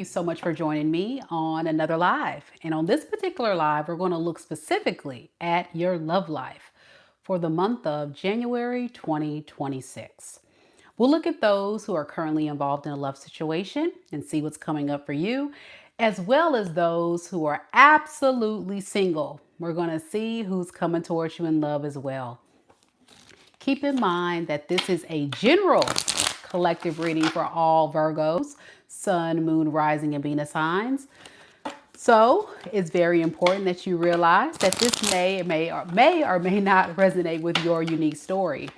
you so much for joining me on another live. And on this particular live, we're going to look specifically at your love life for the month of January 2026. We'll look at those who are currently involved in a love situation and see what's coming up for you, as well as those who are absolutely single. We're going to see who's coming towards you in love as well. Keep in mind that this is a general collective reading for all Virgos, Sun, Moon, Rising, and Venus signs. So it's very important that you realize that this may or may not resonate with your unique story.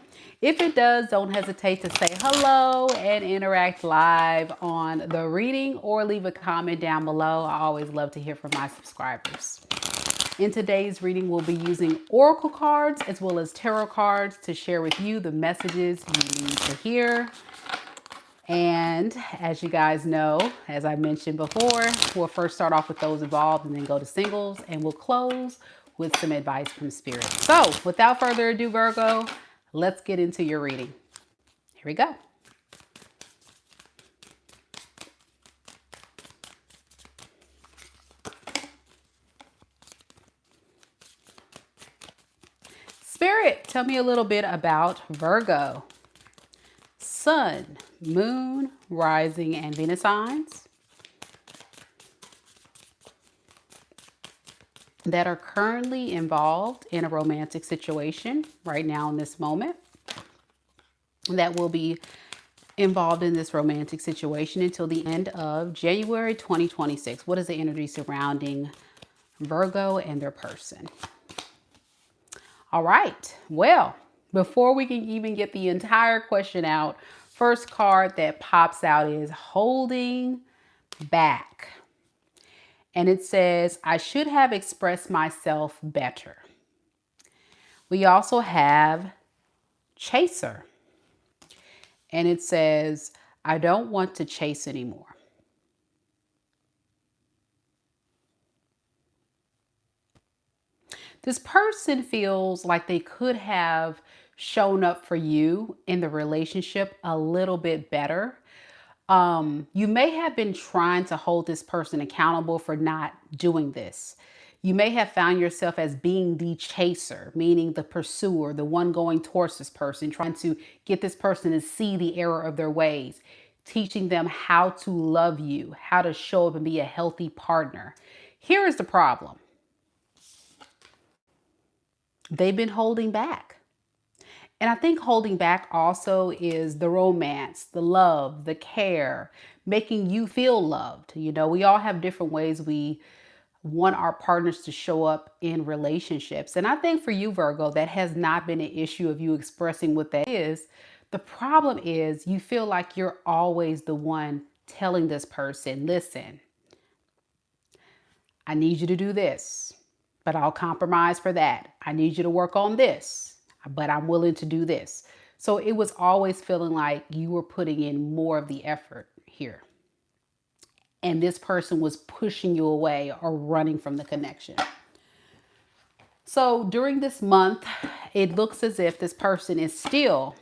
If it does, don't hesitate to say hello and interact live on the reading or leave a comment down below. I always love to hear from my subscribers. In today's reading, we'll be using oracle cards as well as tarot cards to share with you the messages you need to hear. And as you guys know, as I mentioned before, we'll first start off with those involved and then go to singles, and we'll close with some advice from Spirit. So without further ado, Virgo, let's get into your reading. Here we go. Spirit, tell me a little bit about Virgo. Sun, Moon, Rising, and Venus signs that are currently involved in a romantic situation right now in this moment, that will be involved in this romantic situation until the end of January 2026. What is the energy surrounding Virgo and their person? All right. Well, before we can even get the entire question out, first card that pops out is holding back. And it says, I should have expressed myself better. We also have chaser. And it says, I don't want to chase anymore. This person feels like they could have shown up for you in the relationship a little bit better. You may have been trying to hold this person accountable for not doing this. You may have found yourself as being the chaser, meaning the pursuer, the one going towards this person, trying to get this person to see the error of their ways, teaching them how to love you, how to show up and be a healthy partner. Here is the problem. They've been holding back. And I think holding back also is the romance, the love, the care, making you feel loved. You know, we all have different ways we want our partners to show up in relationships. And I think for you, Virgo, that has not been an issue of you expressing what that is. The problem is you feel like you're always the one telling this person, listen, I need you to do this, but I'll compromise for that. I need you to work on this, but I'm willing to do this. So it was always feeling like you were putting in more of the effort here. And this person was pushing you away or running from the connection. So during this month, it looks as if this person is still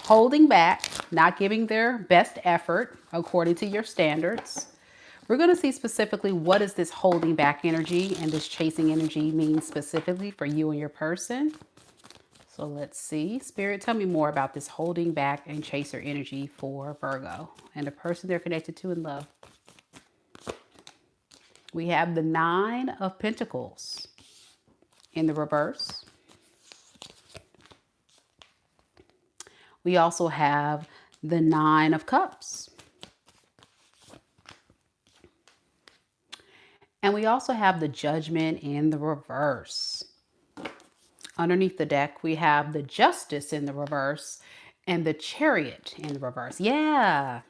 holding back, not giving their best effort according to your standards. We're going to see specifically what does this holding back energy and this chasing energy mean specifically for you and your person. So let's see. Spirit, tell me more about this holding back and chaser energy for Virgo and the person they're connected to in love. We have the Nine of Pentacles in the reverse. We also have the Nine of Cups. And we also have the Judgment in the reverse. Underneath the deck, we have the Justice in the reverse and the Chariot in the reverse. Yeah,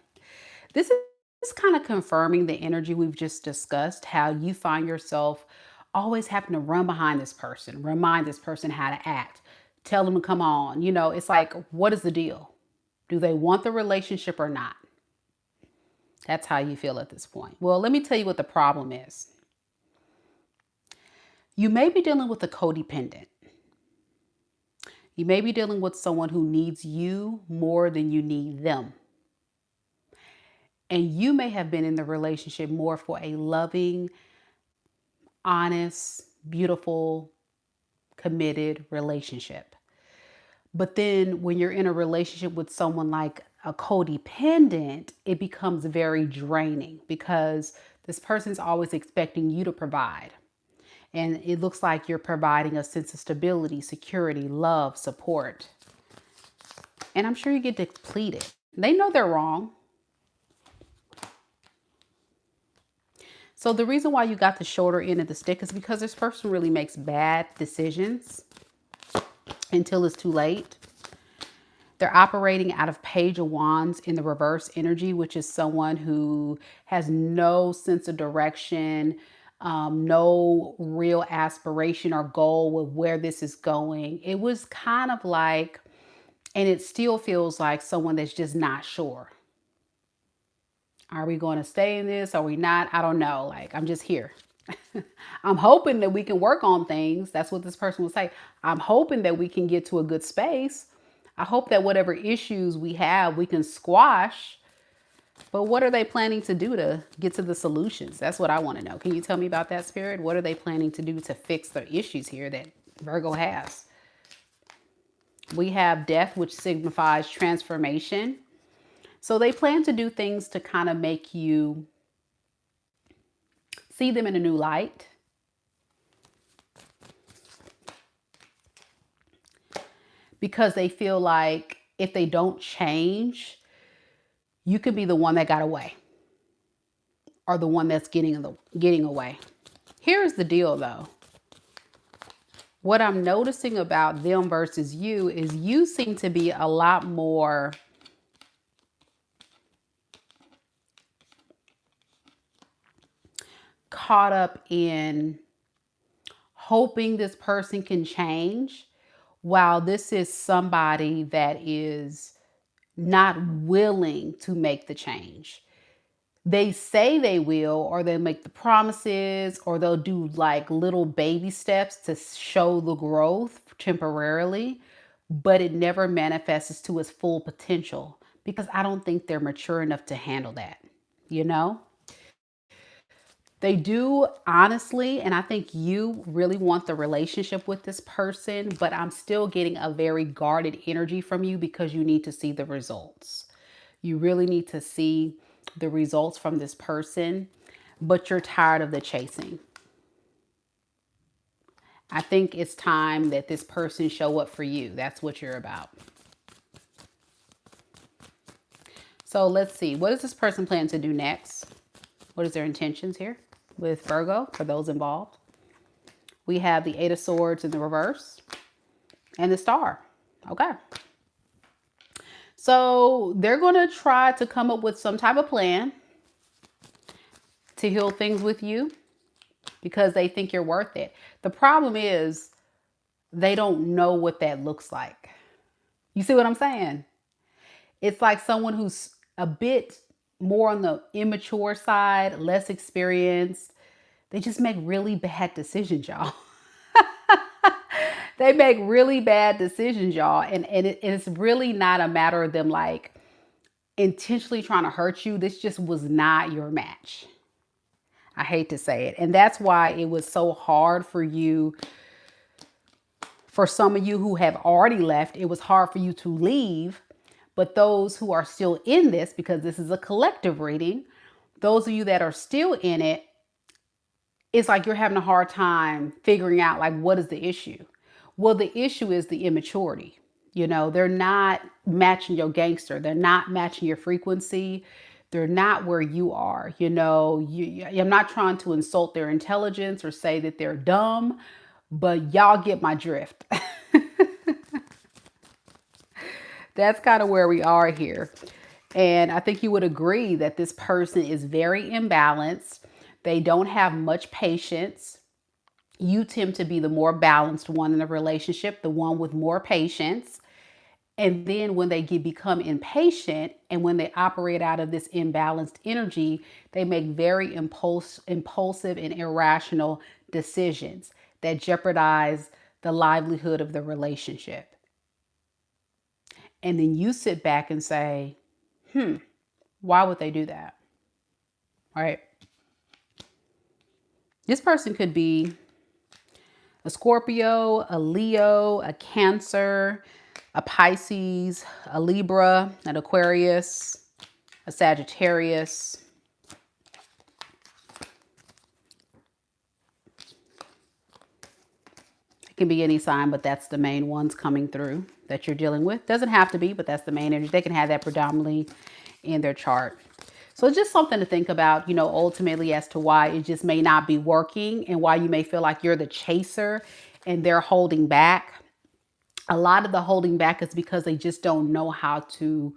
this is kind of confirming the energy we've just discussed, how you find yourself always having to run behind this person, remind this person how to act, tell them to come on. You know, it's like, what is the deal? Do they want the relationship or not? That's how you feel at this point. Well, let me tell you what the problem is. You may be dealing with a codependent. You may be dealing with someone who needs you more than you need them. And you may have been in the relationship more for a loving, honest, beautiful, committed relationship. But then when you're in a relationship with someone like a codependent, it becomes very draining because this person's always expecting you to provide. And it looks like you're providing a sense of stability, security, love, support. And I'm sure you get depleted. They know they're wrong. So the reason why you got the shorter end of the stick is because this person really makes bad decisions until it's too late. They're operating out of Page of Wands in the reverse energy, which is someone who has no sense of direction, no real aspiration or goal with where this is going. It was kind of like, and it still feels like someone that's just not sure. Are we going to stay in this? Are we not? I don't know. Like, I'm just here. I'm hoping that we can work on things. That's what this person will say. I'm hoping that we can get to a good space. I hope that whatever issues we have, we can squash. But what are they planning to do to get to the solutions? That's what I want to know. Can you tell me about that, Spirit? What are they planning to do to fix the issues here that Virgo has? We have Death, which signifies transformation. So they plan to do things to kind of make you see them in a new light. Because they feel like if they don't change, you could be the one that got away or the one that's getting away. Here's the deal though. What I'm noticing about them versus you is you seem to be a lot more caught up in hoping this person can change, while this is somebody that is not willing to make the change. They say they will, or they make the promises, or they'll do like little baby steps to show the growth temporarily, but it never manifests to its full potential because I don't think they're mature enough to handle that, you know? They do, honestly, and I think you really want the relationship with this person, but I'm still getting a very guarded energy from you because you need to see the results. You really need to see the results from this person, but you're tired of the chasing. I think it's time that this person show up for you. That's what you're about. So let's see. What does this person plan to do next? What is their intentions here with Virgo for those involved? We have the Eight of Swords in the reverse and the Star. Okay. So they're going to try to come up with some type of plan to heal things with you because they think you're worth it. The problem is they don't know what that looks like. You see what I'm saying? It's like someone who's a bit more on the immature side, less experienced. They just make really bad decisions, y'all. They make really bad decisions, y'all. And it's really not a matter of them like intentionally trying to hurt you. This just was not your match. I hate to say it. And that's why it was so hard for you. For some of you who have already left, it was hard for you to leave. But those who are still in this, because this is a collective reading, those of you that are still in it, it's like you're having a hard time figuring out like, what is the issue? Well, the issue is the immaturity. You know, they're not matching your gangster. They're not matching your frequency. They're not where you are. You know, I'm not trying to insult their intelligence or say that they're dumb, but y'all get my drift. That's kind of where we are here. And I think you would agree that this person is very imbalanced. They don't have much patience. You tend to be the more balanced one in a relationship, the one with more patience. And then when they become impatient and when they operate out of this imbalanced energy, they make very impulsive and irrational decisions that jeopardize the livelihood of the relationship. And then you sit back and say, why would they do that? right? This person could be a Scorpio, a Leo, a Cancer, a Pisces, a Libra, an Aquarius, a Sagittarius. It can be any sign, but that's the main ones coming through that you're dealing with. Doesn't have to be, but that's the main energy. They can have that predominantly in their chart. So it's just something to think about, you know, ultimately as to why it just may not be working and why you may feel like you're the chaser and they're holding back. A lot of the holding back is because they just don't know how to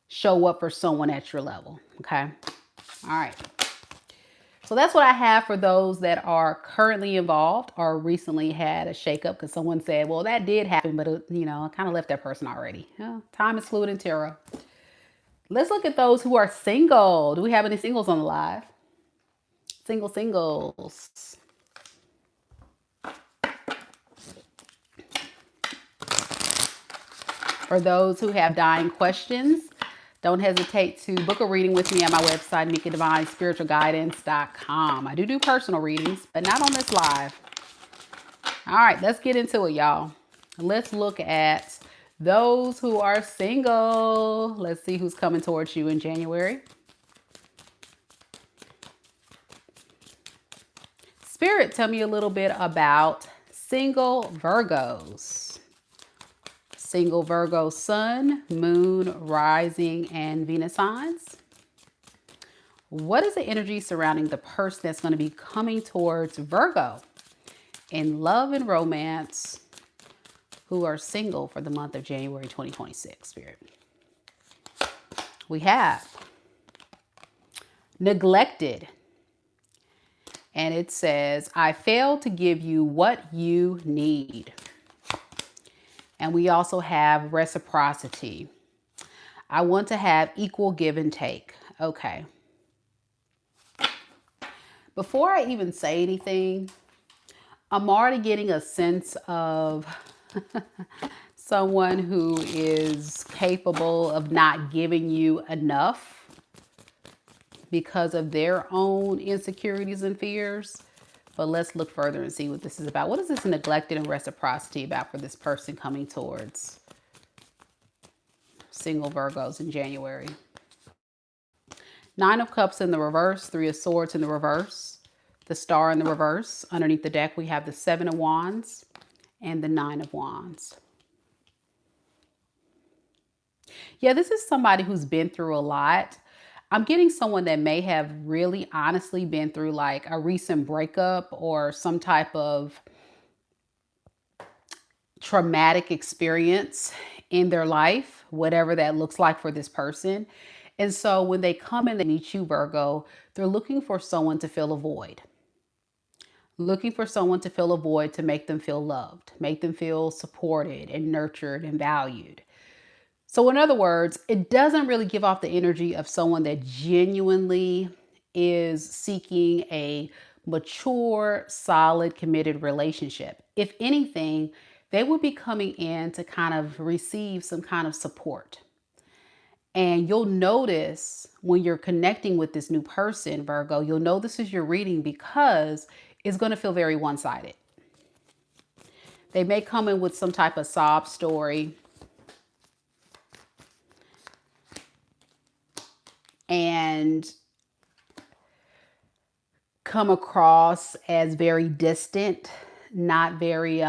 show up for someone at your level. Okay. All right. So that's what I have for those that are currently involved or recently had a shakeup, because someone said, well, that did happen, but you know, I kind of left that person already. Yeah, time is fluid and tarot. Let's look at those who are single. Do we have any singles on the live? Singles. For those who have dying questions, don't hesitate to book a reading with me at my website, NikkiDivineSpiritualGuidance.com. I do personal readings, but not on this live. All right, let's get into it, y'all. Let's look at those who are single. Let's see who's coming towards you in January. Spirit, tell me a little bit about single Virgos. Single Virgo sun, moon, rising, and Venus signs. What is the energy surrounding the person that's going to be coming towards Virgo in love and romance who are single for the month of January 2026, Spirit? We have neglected. And it says, I failed to give you what you need. And we also have reciprocity. I want to have equal give and take. Okay. Before I even say anything, I'm already getting a sense of someone who is capable of not giving you enough because of their own insecurities and fears. But let's look further and see what this is about. What is this neglected and reciprocity about for this person coming towards single Virgos in January? Nine of Cups in the reverse, Three of Swords in the reverse, the Star in the reverse. Underneath the deck, we have the Seven of Wands and the Nine of Wands. Yeah, this is somebody who's been through a lot. I'm getting someone that may have really honestly been through like a recent breakup or some type of traumatic experience in their life, whatever that looks like for this person. And so when they come and they meet you, Virgo, they're looking for someone to fill a void. Looking for someone to fill a void to make them feel loved, make them feel supported and nurtured and valued. So in other words, it doesn't really give off the energy of someone that genuinely is seeking a mature, solid, committed relationship. If anything, they would be coming in to kind of receive some kind of support. And you'll notice when you're connecting with this new person, Virgo, you'll know this is your reading because it's going to feel very one-sided. They may come in with some type of sob story and come across as very distant, not very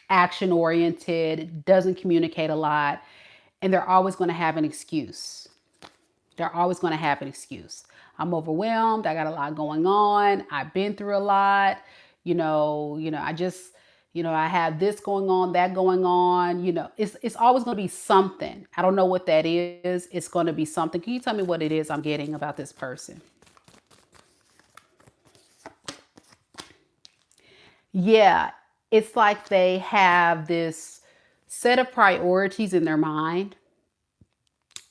action oriented, doesn't communicate a lot, and they're always going to have an excuse. They're always going to have an excuse. I'm overwhelmed. I got a lot going on. I've been through a lot. I just, I have this going on, that going on. It's always going to be something. I don't know what that is. It's going to be something. Can you tell me what it is I'm getting about this person? Yeah, it's like they have this set of priorities in their mind,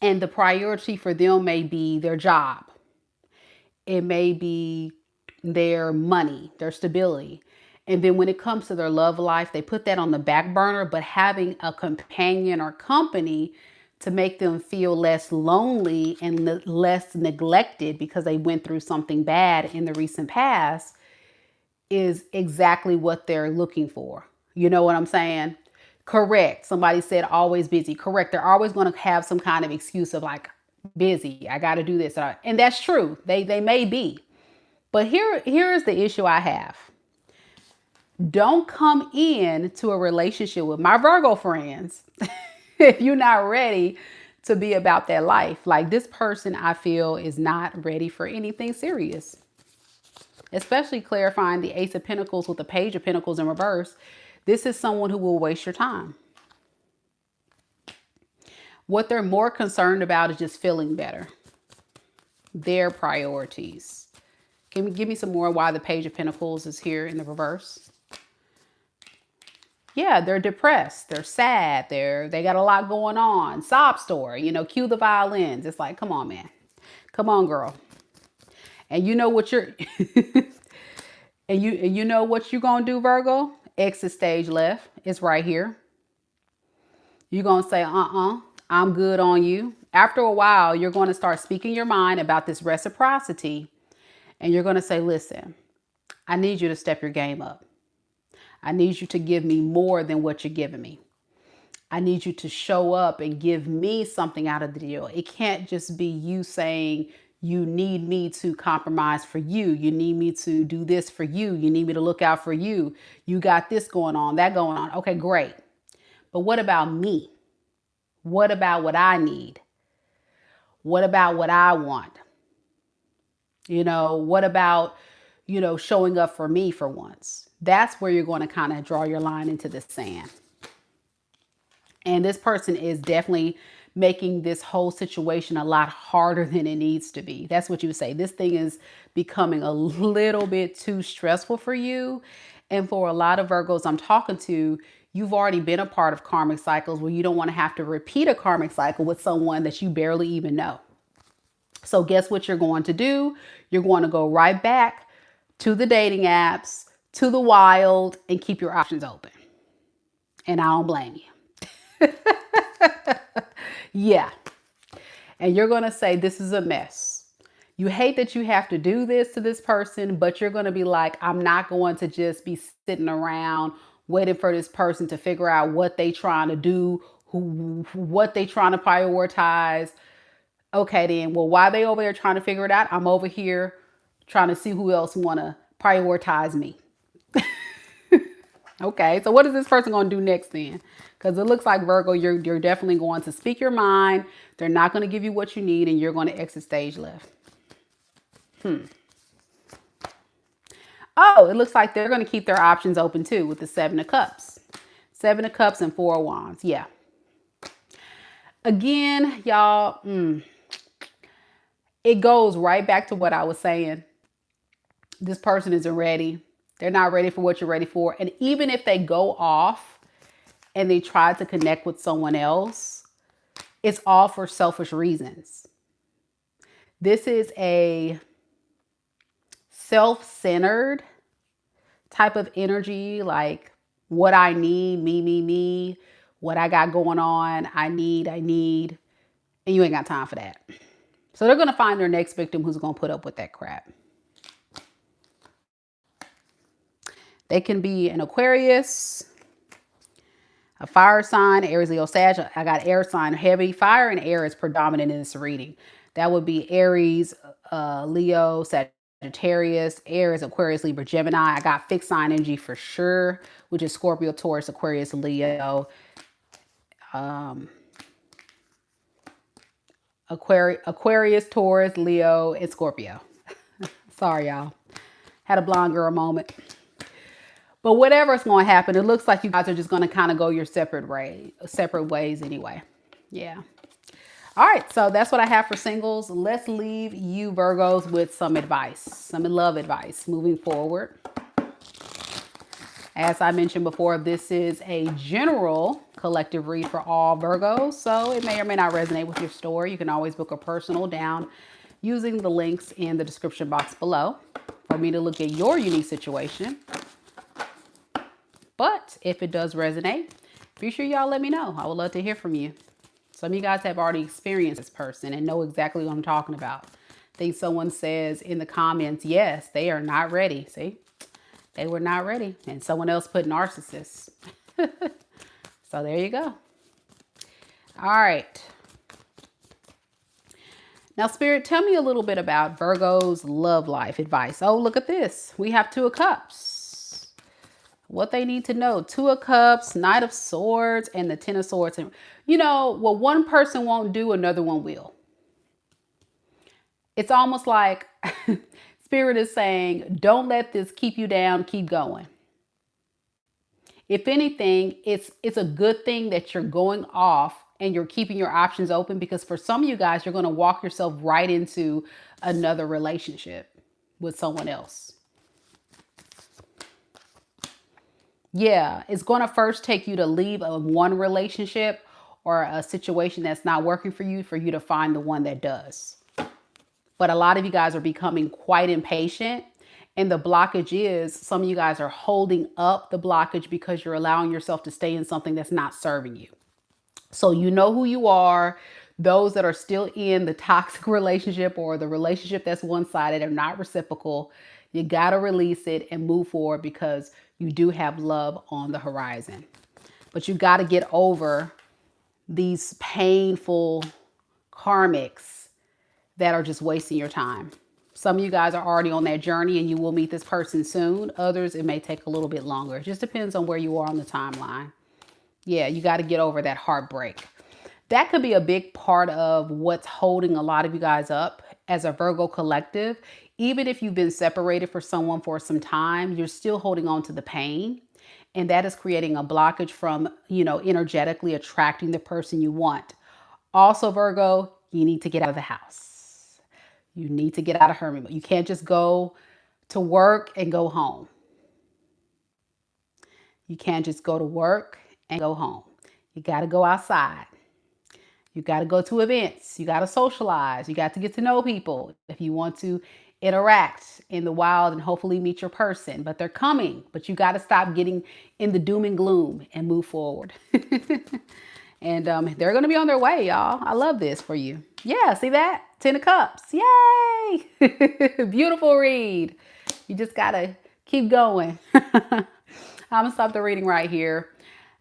and the priority for them may be their job. It may be their money, their stability. And then when it comes to their love life, they put that on the back burner, but having a companion or company to make them feel less lonely and less neglected because they went through something bad in the recent past is exactly what they're looking for. You know what I'm saying? Correct. Somebody said always busy. Correct. They're always going to have some kind of excuse of like busy. I got to do this. And that's true. They may be. But here is the issue I have. Don't come in to a relationship with my Virgo friends if you're not ready to be about that life. Like this person, I feel, is not ready for anything serious. Especially clarifying the Ace of Pentacles with the Page of Pentacles in reverse. This is someone who will waste your time. What they're more concerned about is just feeling better. Their priorities. Can you give me some more why the Page of Pentacles is here in the reverse? Yeah, they're depressed. They're sad. They got a lot going on. Sob story. You know, cue the violins. It's like, come on, man. Come on, girl. And you know what you're... and you know what you're going to do, Virgo? Exit stage left. It's right here. You're going to say, I'm good on you. After a while, you're going to start speaking your mind about this reciprocity. And you're going to say, listen, I need you to step your game up. I need you to give me more than what you're giving me. I need you to show up and give me something out of the deal. It can't just be you saying you need me to compromise for you. You need me to do this for you. You need me to look out for you. You got this going on, that going on. Okay, great. But what about me? What about what I need? What about what I want? You know, what about, you know, showing up for me for once? That's where you're going to kind of draw your line into the sand. And this person is definitely making this whole situation a lot harder than it needs to be. That's what you would say. This thing is becoming a little bit too stressful for you. And for a lot of Virgos I'm talking to, you've already been a part of karmic cycles where you don't want to have to repeat a karmic cycle with someone that you barely even know. So guess what you're going to do? You're going to go right back to the dating apps, to the wild, and keep your options open. And I don't blame you. Yeah. And you're going to say, this is a mess. You hate that you have to do this to this person, but you're going to be like, I'm not going to just be sitting around waiting for this person to figure out what they trying to do, what they trying to prioritize. Okay, then, well, while they over there trying to figure it out, I'm over here trying to see who else want to prioritize me. Okay, so what is this person going to do next then? Because it looks like, Virgo, you're definitely going to speak your mind. They're not going to give you what you need, and you're going to exit stage left. Oh, it looks like they're going to keep their options open too with the Seven of Cups. Seven of Cups and Four of Wands. Yeah. Again, y'all, it goes right back to what I was saying. This person isn't ready. They're not ready for what you're ready for. And even if they go off and they try to connect with someone else, it's all for selfish reasons. This is a self-centered type of energy, like what I need, me, what I got going on, I need, and you ain't got time for that. So they're going to find their next victim who's going to put up with that crap. They can be an Aquarius, a fire sign, Aries, Leo, Sag. I got air sign heavy. Fire and air is predominant in this reading. That would be Aries, Leo, Sagittarius, Aries, Aquarius, Libra, Gemini. I got fixed sign energy for sure, which is Scorpio, Taurus, Aquarius, Leo, Aquarius, Taurus, Leo, and Scorpio. Sorry, y'all. Had a blonde girl moment. But whatever's going to happen, it looks like you guys are just going to kind of go your separate ways anyway. Yeah. All right. So that's what I have for singles. Let's leave you Virgos with some advice, some love advice moving forward. As I mentioned before, this is a general collective read for all Virgos. So it may or may not resonate with your story. You can always book a personal down using the links in the description box below for me to look at your unique situation. But if it does resonate, be sure y'all let me know. I would love to hear from you. So Some of you guys have already experienced this person and know exactly what I'm talking about. I think someone says in the comments, yes, they are not ready. See, they were not ready. And someone else put narcissist. So there you go. All right. Now, Spirit, tell me a little bit about Virgo's love life advice. Oh, look at this. We have Two of Cups. What they need to know. Two of Cups, Knight of Swords, and the Ten of Swords. And you know, what one person won't do, another one will. It's almost like Spirit is saying, don't let this keep you down, keep going. If anything, it's a good thing that you're going off and you're keeping your options open, because for some of you guys, you're going to walk yourself right into another relationship with someone else. Yeah, it's going to first take you to leave one relationship or a situation that's not working for you to find the one that does. But a lot of you guys are becoming quite impatient. And the blockage is some of you guys are holding up the blockage because you're allowing yourself to stay in something that's not serving you. So you know who you are. Those that are still in the toxic relationship or the relationship that's one-sided or not reciprocal, you got to release it and move forward, because you do have love on the horizon. But you got to get over these painful karmics that are just wasting your time. Some of you guys are already on that journey and you will meet this person soon. Others, it may take a little bit longer. It just depends on where you are on the timeline. Yeah, you got to get over that heartbreak. That could be a big part of what's holding a lot of you guys up as a Virgo collective. Even if you've been separated for someone for some time, you're still holding on to the pain. And that is creating a blockage from, energetically attracting the person you want. Also, Virgo, you need to get out of the house. You need to get out of hermit mode. You can't just go to work and go home. You can't just go to work and go home. You got to go outside. You got to go to events. You got to socialize. You got to get to know people if you want to interact in the wild and hopefully meet your person. But they're coming. But you got to stop getting in the doom and gloom and move forward. And they're going to be on their way, y'all. I love this for you. Yeah, see that? 10 of Cups. Yay! Beautiful read. You just got to keep going. I'm going to stop the reading right here.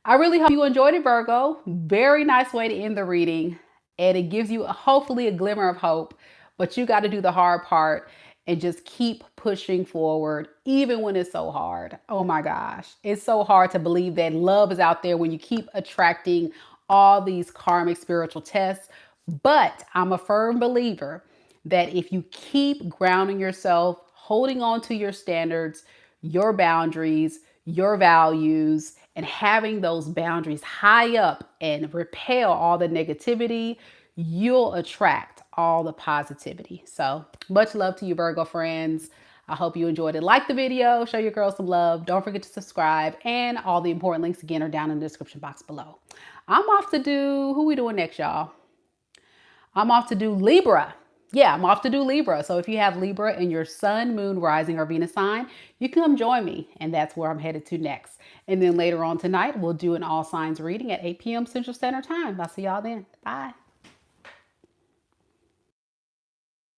I really hope you enjoyed it, Virgo. Very nice way to end the reading. And it gives you hopefully a glimmer of hope. But you got to do the hard part and just keep pushing forward, even when it's so hard. Oh my gosh. It's so hard to believe that love is out there when you keep attracting all these karmic spiritual tests. But I'm a firm believer that if you keep grounding yourself, holding on to your standards, your boundaries, your values, and having those boundaries high up and repel all the negativity, you'll attract all the positivity. So much love to you, Virgo friends. I hope you enjoyed it. Like the video, show your girls some love. Don't forget to subscribe, and all the important links again are down in the description box below. I'm off to do, who we doing next, y'all? I'm off to do Libra. Yeah, I'm off to do Libra. So if you have Libra in your sun, moon, rising, or Venus sign, you can come join me. And that's where I'm headed to next. And then later on tonight, we'll do an all signs reading at 8 p.m. Central Standard Time. I'll see y'all then. Bye.